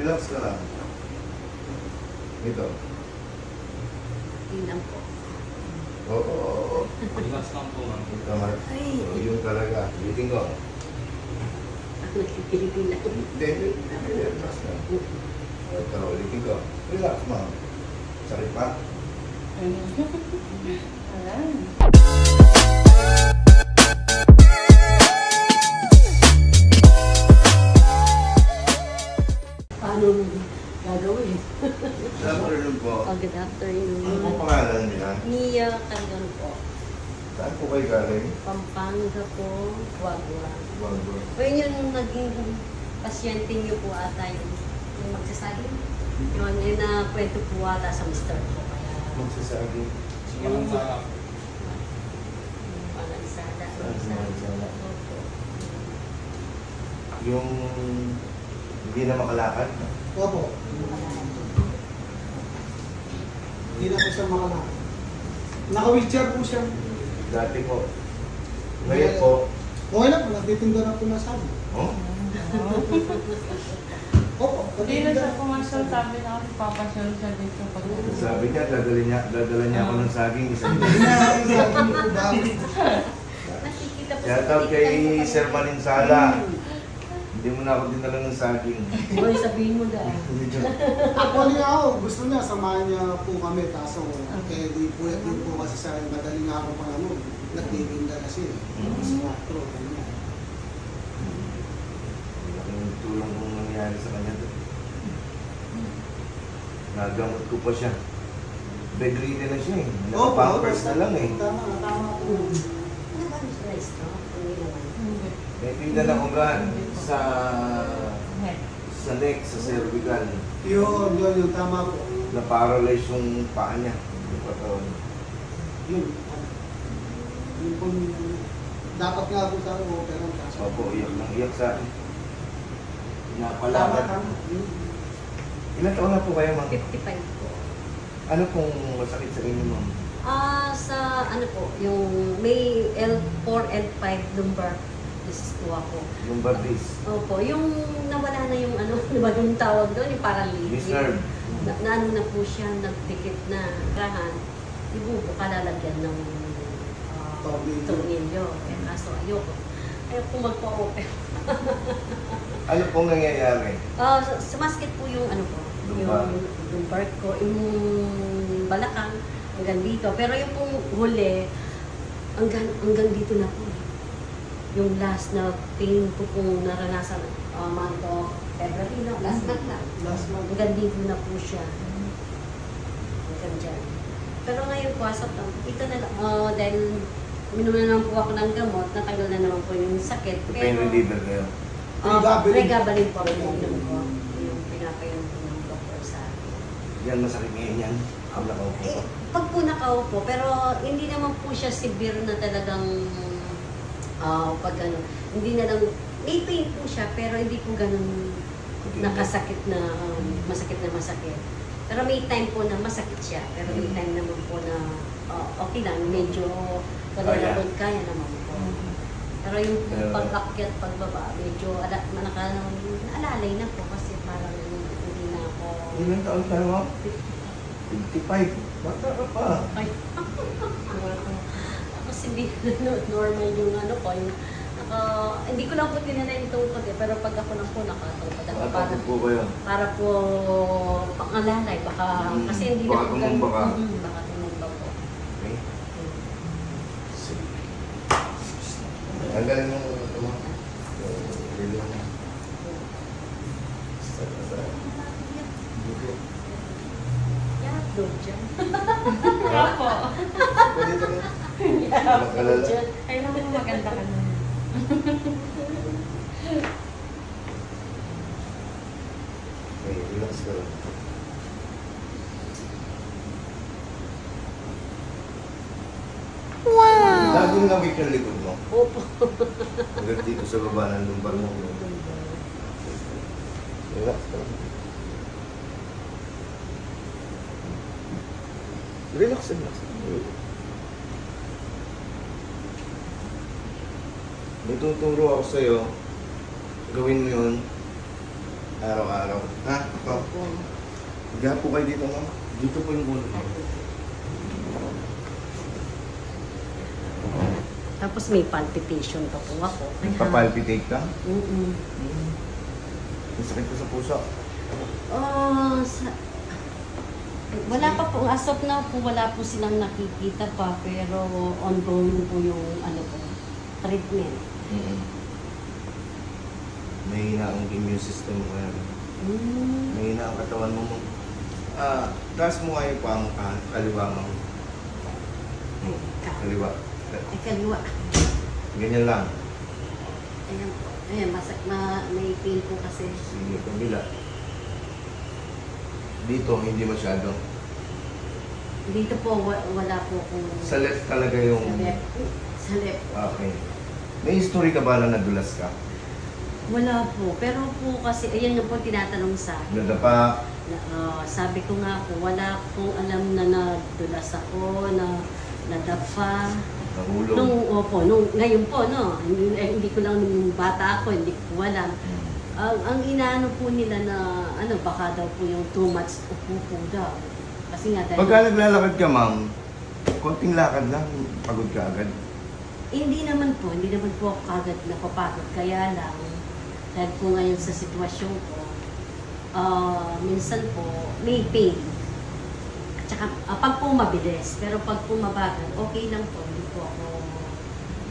Relax ka lang. Ito. Tingnan po. Oo. Relax lang po, ma'am. Ito, Mark. Ay. So, yun talaga. Ulitin ko. Ako nagpipilitin lang. Hindi. Relax na. Ito, ulitin ko. Relax, ma'am. Sakit pa? Paano gagawin? Good afternoon po. Oh, good afternoon. Ano po pangalan nila? Nia Canyon po. Saan po kayo galing? Pampanga po. Wagwa. Bago. O yun yung naging pasyente niyo po ata yung magsasabi. Yun na kwento po ata sa mister ko. Kaya Magsasabi. Walang sala. walang sala. Walang sala. Opo. Yung hindi na makalakad. Opo. Hindi na po siya makalakad. Naka-wheelchair po siya. Dati po. Ngayon po. Okay lang po, nagtitinda na po na sabi. Oh? Opo, Hindi na nagtitinda siya na. pumasal, sabi na kasi papasyal siya dito pag Sabi niya, dadala niya ako ng saging isang Hindi na sabi niyo po ba? Nakikita po Shout out kay Sir Maninsala. Hindi mo na ako dinala ng saging. Boy, sabihin mo dahil. Actually ako, gusto niya, samahan niya po kami. Kaso, kaya di po din po kasi sa madaling ako pang ano, nagtitinda kasi. Mas 4, ganyan. Malaking tulong kong nangyari sa kanya doon. Nagamot ko pa siya. Bedridden na siya eh. Nakapampers na lang eh. Tama po. Ano ba gusto na stroke? Hindi naman. May pinda na ugat sa neck, sa cervical. Yun, tama po. Na-paralyze yung paa niya. Yung katawan. Yun. Yun po, dapat nga po sa ako, pero kaso. Opo, iyak lang iyak sa akin. Tama, Napalakad. tama. Ilan taon na po kayo, ma'am? 55 po. Ano pong masakit sa inyo, ma'am? Sa ano po, yung may L4 and 5 lumbar disease po ako. Lumbar disc. Opo, yung nawala na yung ano, di ba yung tawag doon, yung paralytic. Disc nerve. Na ano na po siya, nagdikit na kahan, ibubuka lalagyan ng tornilyo. Eh, kaso ayoko. Ayoko magpa-open. Ano pong nangyayari? Sumasakit po yung ano po, Lumbar. yung lumbar ko, yung balakang hanggang dito. Pero yung pong huli, hanggang dito na po. Yung last na pain ko pong naranasan, month of February, no? Last month na. Last month. Hanggang dito na po siya. Hanggang dyan. Pero ngayon po, ito na lang, dahil uminom na naman po ako ng gamot, natanggal na naman po yung sakit. Pain reliever kayo. Pregabalin po yung uminom ko. Yung pinapainom po ng doktor sa akin. Yan masakit ngayon yan. Ang nakaupo ko. Pag po nakaupo, pero hindi naman po siya severe na talagang pag ano, hindi na lang, may pain po siya, pero hindi po ganun nakasakit na, masakit na masakit. Pero may time po na masakit siya, pero may time naman po na okay lang, medyo kaya naman po. Pero yung pag-akyat, pagbaba, medyo naalalay na po kasi parang hindi na ako. Ilang taon tayo, ma'am? 55. Bata ka pa. Ay, kasi hindi normal yung ano ko, yung hindi ko lang po tinanay yung tungkod eh, pero pag ako lang po nakatungkod ako Bata po kayo. para po pangalalay, baka kasi hindi Baka na po tumumba ka. baka tumumba po. Okay. Sige. Tanggalin mo ito, ma'am. Relo mo. Yan, doon dyan. Kaya po. Pwede ito na. Yan, Makalala. dyan. Kailangan mo maganda ka na. Okay, relax ka lang. Wow! Laging nawik yung likod mo. Opo. Hanggang dito sa baba ng lumbar mo. Relax ka lang. Relax, relax. May tuturo ako sa'yo. Gawin mo yun. Araw-araw. Ha? Ito. Opo. Higa po kayo dito, ma'am. Dito po yung ulo niya. Tapos may palpitation pa po ako. Nagpapalpitate ka? Mm-mm. May sakit ko sa puso. Oh, wala pa po, as of now po, wala po silang nakikita pa, pero ongoing po yung ano po, treatment. Mahina ang immune system mo yan. Mm. Mahina ang katawan mo. Taas mo nga yung paa mo, kaliwa mo. Ay, Kaliwa. kaliwa. Ganyan lang. Ayan po. Ayan, may pain po kasi. Sige, kabila. Dito, hindi masyado. Dito po, wala po kung... Sa left talaga yung... Sa left. Sa left. Okay. May history ka ba na nadulas ka? Wala po. Pero po kasi, ayan yung po tinatanong sa akin. Nadapa? Sabi ko nga po, wala pong alam na nadulas ako, na nadapa. Nahulog? Ngayon po, no? Hindi ko lang nung bata ako, hindi ko alam. Ang inaano po nila na, baka daw po yung too much upo po daw. Kasi nga dahil... Pagka naglalakad ka, ma'am, konting lakad lang, pagod ka agad. Hindi naman po ako kagad napapagod. Kaya lang, dahil po ngayon sa sitwasyon ko, minsan po may pain. At saka, pag po mabilis, pero pag po mabagal, okay lang po, hindi po ako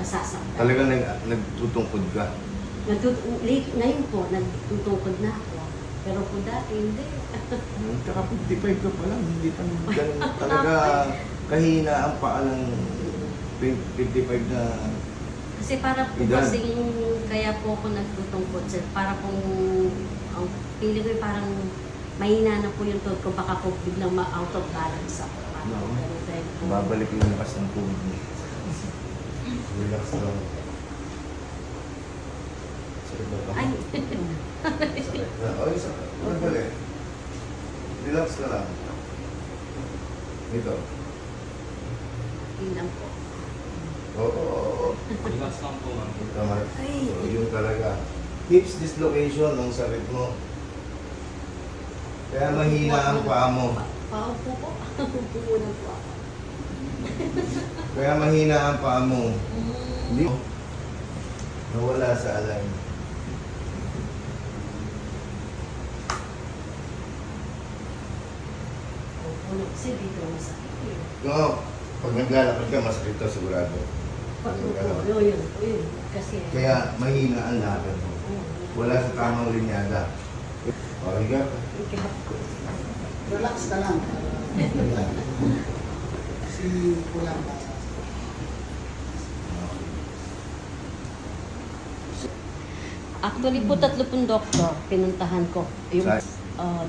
nasasaktan. Talagang nagtutungkod ka. Ngayon po, nagtutungkod na ako. Pero po dati, hindi. Tsaka 55 ka pa lang, hindi pa ganun talaga kahina ang paa ng 55 na... Kasi para po Edad. kasi kaya po ako nagtutungkod, sir. Para pong, ang feeling ko parang mahina na po yung tuhod ko, baka po biglang ma-out of balance ako. No. Pero dahil po, Babalik yung lakas ng tubig mo. Relax lang. Sakit ba ito? ay, Sakit na. Ay, sakit. Nagdali. Relax ka lang. Ito. yun lang po. Oo. Relax lang po, ma'am. Ito, Mark. Ay. So, yun talaga. Hips dislocation ng sakit mo. Kaya mahina ang paa mo. Paupo po. Upo muna po ako. Kaya mahina ang paa mo. Mm. Hindi. Nawala sa alay. Opo, kasi dito masakit eh. No, pag naglalakad ka, masakit ka sigurado. Pag upo, yun. Kasi... Kaya mahina ang lakad mo. Wala sa tamang linyada. Okay ka? Relax ka lang. Si Kulang ba? Actually po, 30 doktor, pinuntahan ko. Yung, Sa-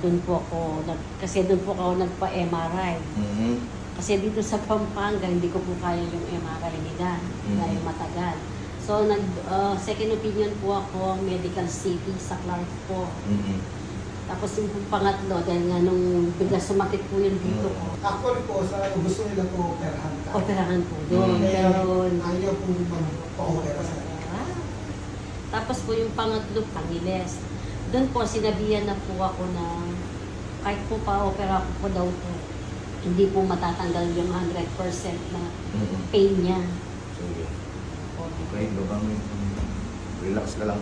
doon po ako, kasi doon po ako nagpa-MRI. Mm-hmm. Kasi dito sa Pampanga, hindi ko po kaya yung MRI nila dahil matagal. So, second opinion po ako, medical city sa Clark po. Mm-hmm. Tapos yung pangatlo, dahil nga nung bigla sumakit po yung dito ko, Actually po, sa gusto nila po operahan ka. operahan po doon. Kaya Pero, ayaw po mag-opera sa tapos po yung pangatlo, Pangiles. Doon po, sinabihan na po ako na kahit po pa-opera ko po daw po, hindi po matatanggal yung 100% na pain niya. Sige. Okay, babang relax ka lang.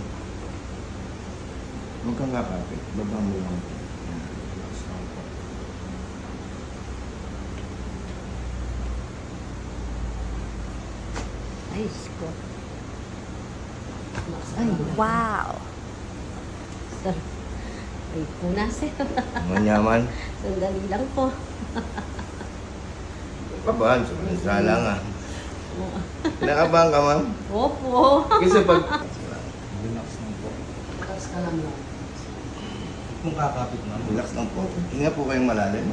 Huwag kang kapit. Babang mo lang. Yan, relax lang po. Ay, ko. Ay, wow! Sir, ay po na sir. Manyaman. Sandali lang po. Kabahan, sala nga. Kinakabahan ka, ma'am? Opo. Kasi pag... Relax lang po. Relax ka lang lang. Kung kakapit, ma'am. Relax lang po. Hinga po kayong malalim.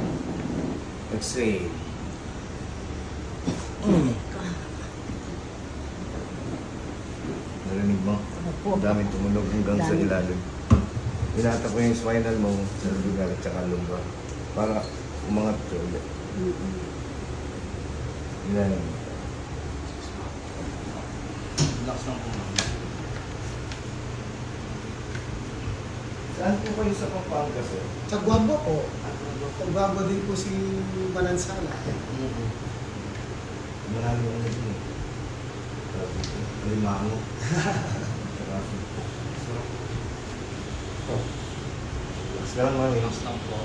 Exhale. Narinig mo? Opo. Ang daming tumunog hanggang sa Dami. ilalim. Hinata ko yung spinal mo sa lugar at saka lumbar. Para umangat ka ulit. Ilalim. Relax lang po, ma'am. Saan po kayo sa Pampanga, sir? Sa Guamba po. Sa Guamba din po si Balansala. Marami ano din. Limango. Sekarang mana ini? Relax lang po.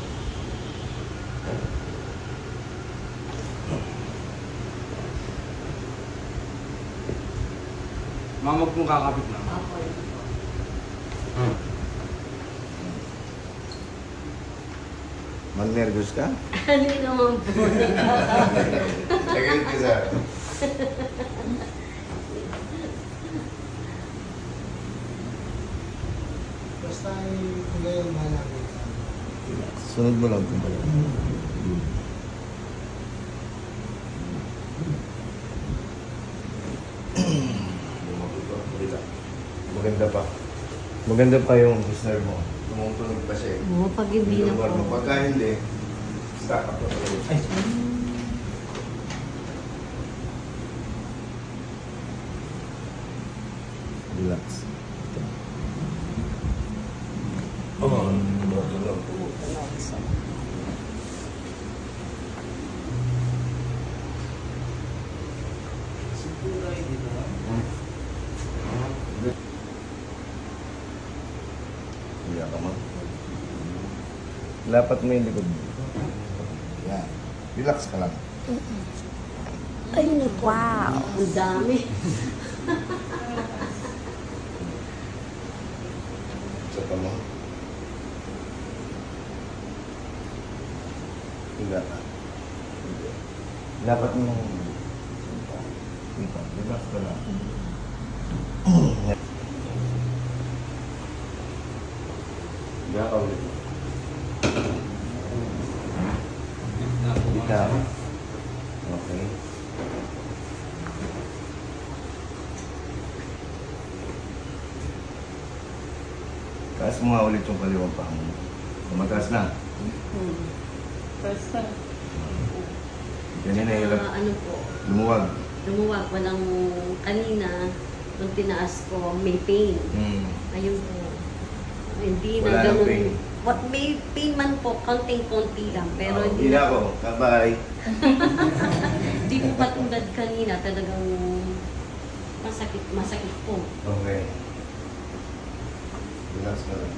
Ma'am, huwag mong kakapit na. Ako yun po. Mag-nervous ka? Hindi naman po. Lagyan ko sa... Basta kung yung malaki. Sunod mo lang kung pala. Maganda pa. Maganda pa yung listener mo. Tumutunog pa siya. Oo, pag hindi na Lugar mo. po. Pagka hindi, stop up pa talaga. Relax. Oh, tumutunog. Siguro ay dito na. Iya ka mo. Lapat mo yung likod mo. Yan. Relax ka lang. Ay, wow. Ang dami. Sa mo. Tidak. Dapat mo dito. Relax ka lang. Hindi ka ulit. Na po, ma'am. Ikaw. Okay. Taas mo nga ulit yung kaliwang paa mo. Tumataas na. First time. Ganyan na hirap. Ano po, Lumuwag. lumuwag. Walang kanina, nung tinaas ko, may pain. Ayun po. Hindi Wala na nang ganun. pain. What may pain man po, konting-konti lang. Pero Hindi hindi na ako. Kabay. Hindi po katulad kanina, talagang masakit po. Okay. Relax ka lang.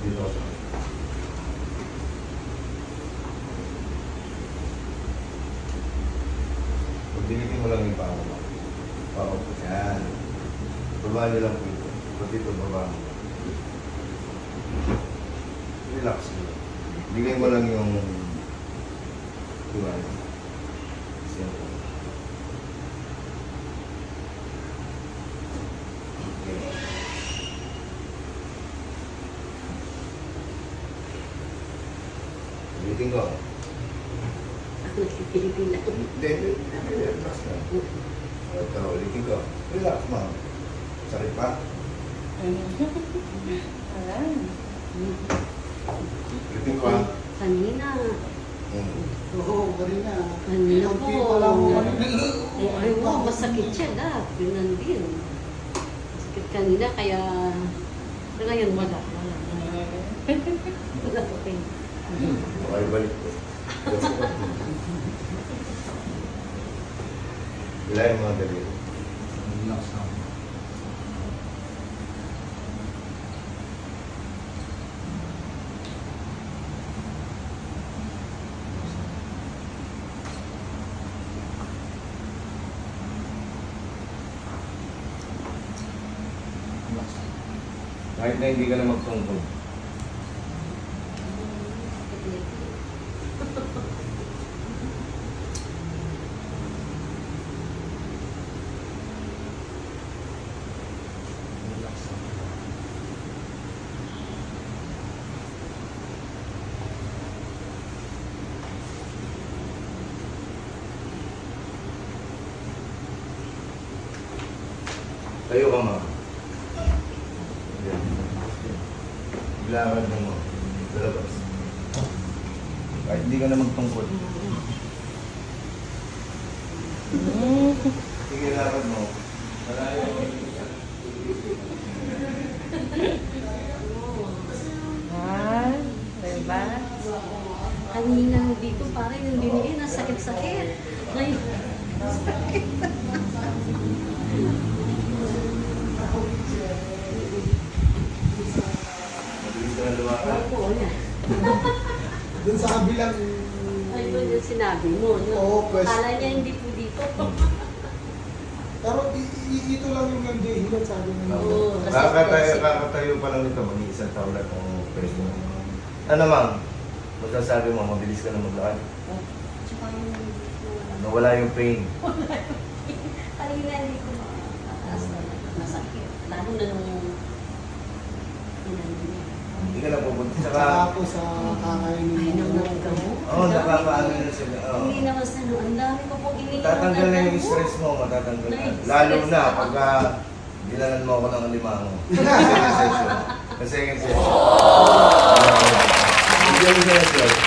Dito ako. Pagdilitin mo lang yung paa mo. Paa mo. Yan. Baba niyo lang po ito. Pati ito, baba mo. Relax mo. Bigay mo lang yung tuwan. Simple. Okay. Ulitin ko. Ako nagpipilitin lang. Hindi. Relax na. Ito, ulitin ko. Relax, ma'am. Sakit pa? Ayan. Ulitin ko, ha? Kanina. Oo, kanina. Kanina po. Konti pa lang mo. Ay, wow, masakit siya lahat. Ganun din. Masakit kanina, kaya ngayon wala. Wala po pain. Okay, balik ko. Ilay mo mga dali. Relax lang. Kahit na hindi ka na magtungkol. Relax lang. Tayo ka, ma'am. Bilangad mo. Sa labas. Kahit hindi ka na magtungkol. Sige, lakad mo. Malayo. Ah, diba? Kanina dito parang yung binigay na sakit-sakit. Ngayon, sakit. Mabilis ka na lumakad. Opo, yan. Dun sa kabilang... Ay, doon yung sinabi mo. No? Oo, pwes. Kala niya hindi po dito. Pero ito lang yung nandihilan sabi nila. Oo. Kasi Kakatayo pa lang nito, mag-iisang taon lang kung pwede mo. Ano ma'am? Magsasabi mo, mabilis ka na maglakad. Tsaka yung... Nawala yung pain. Kanina hindi ko makataas na masakit. Lalo na nung... Hindi ka na pupunta. Saka Saka, ako sa kakainin Ay, nang mo. nagkamot. oo, nakakaano na sila. Oo. Hindi naman sa ang dami ko po iniinom. Tatanggal na yung stress mo, matatanggal na. Nice. Lalo na pagka dinalan mo ako ng alimango. Second session. Sa second session. Hindi ako sa